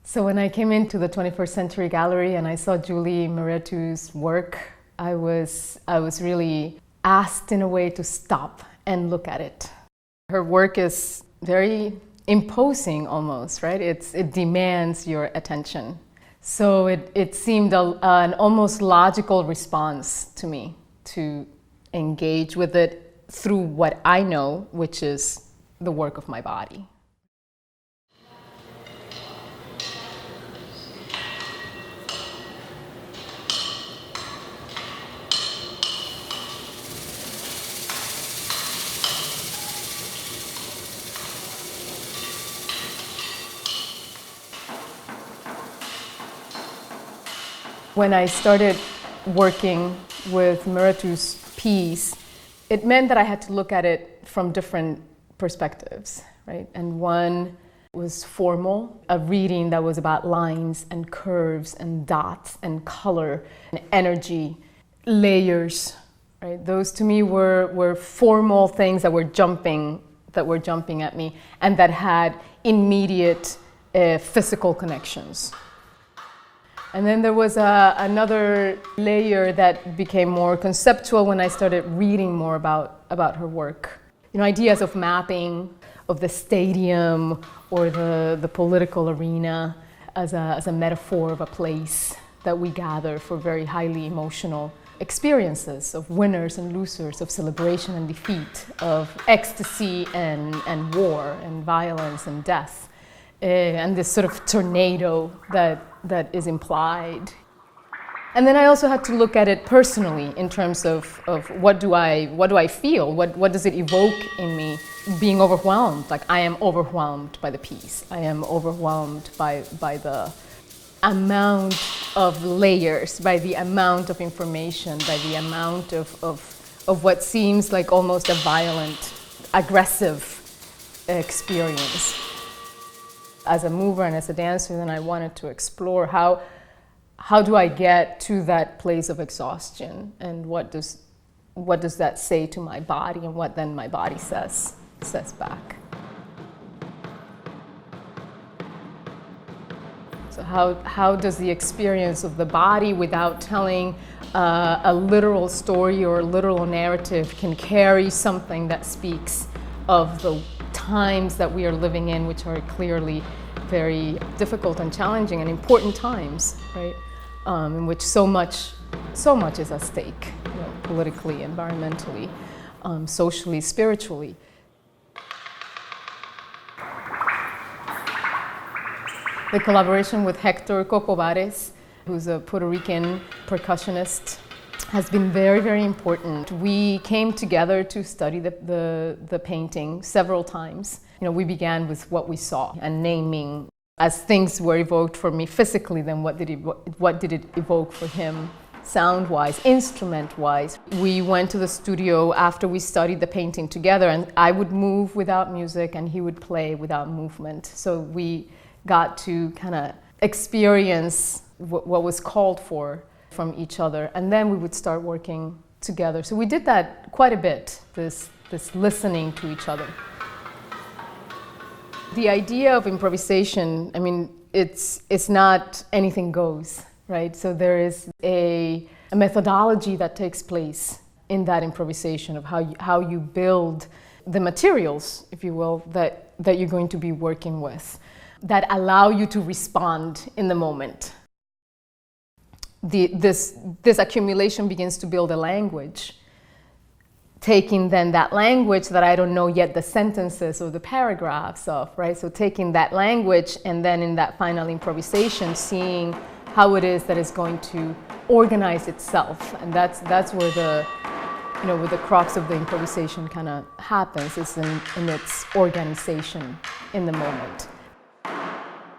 So when I came into the 21st Century Gallery and I saw Julie Mehretu's work, I was really asked in a way to stop and look at it. Her work is very imposing almost, right? It demands your attention. So it seemed an almost logical response to me to engage with it through what I know, which is the work of my body. When I started working with Mehretu's piece, it meant that I had to look at it from different perspectives, right? And one was formal, a reading that was about lines and curves and dots and color and energy, layers, right? Those to me were formal things that were jumping at me and that had immediate physical connections. And then there was another layer that became more conceptual when I started reading more about her work. You know, ideas of mapping, of the stadium or the political arena as a metaphor of a place that we gather for very highly emotional experiences of winners and losers, of celebration and defeat, of ecstasy and war and violence and death. And this sort of tornado that is implied. And then I also had to look at it personally in terms of what do I feel? What does it evoke in me? Being overwhelmed, like I am overwhelmed by the piece. I am overwhelmed by the amount of layers, by the amount of information, by the amount of what seems like almost a violent, aggressive experience. As a mover and as a dancer, then I wanted to explore how do I get to that place of exhaustion, and what does that say to my body, and what then my body says back. So how does the experience of the body, without telling a literal story or a literal narrative, can carry something that speaks of the times that we are living in, which are clearly very difficult and challenging and important times, right? In which so much is at stake, you know, politically, environmentally, socially, spiritually. The collaboration with Héctor Coco Barez, who's a Puerto Rican percussionist, has been very, very important. We came together to study the painting several times. You know, we began with what we saw and naming. As things were evoked for me physically, then what did it evoke for him sound-wise, instrument-wise. We went to the studio after we studied the painting together, and I would move without music and he would play without movement. So we got to kind of experience what was called for from each other, and then we would start working together. So we did that quite a bit, this listening to each other. The idea of improvisation, I mean, it's not anything goes, right? So there is a methodology that takes place in that improvisation of how you build the materials, if you will, that you're going to be working with, that allow you to respond in the moment. This accumulation begins to build a language, taking then that language that I don't know yet the sentences or the paragraphs of, right? So taking that language and then in that final improvisation, seeing how it is that it's going to organize itself. And that's where where the crux of the improvisation kind of happens, is in its organization in the moment.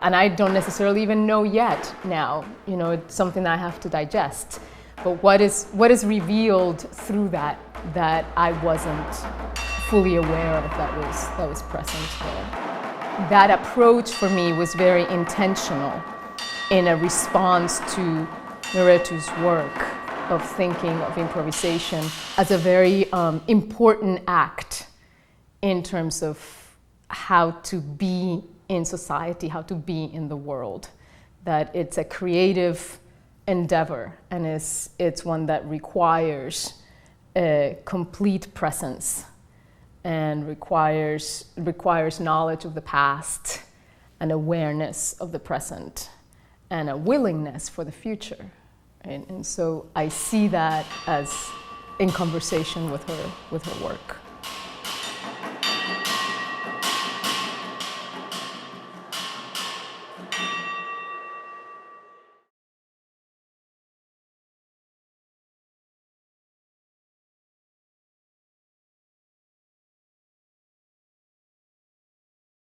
And I don't necessarily even know yet now, you know, it's something that I have to digest. But what is revealed through that I wasn't fully aware of, that was present there. That approach for me was very intentional in a response to Mehretu's work of thinking of improvisation as a very important act in terms of how to be in society, how to be in the world. That it's a creative endeavor, and it's one that requires a complete presence and requires knowledge of the past, an awareness of the present, and a willingness for the future. Right? And so I see that as in conversation with her work.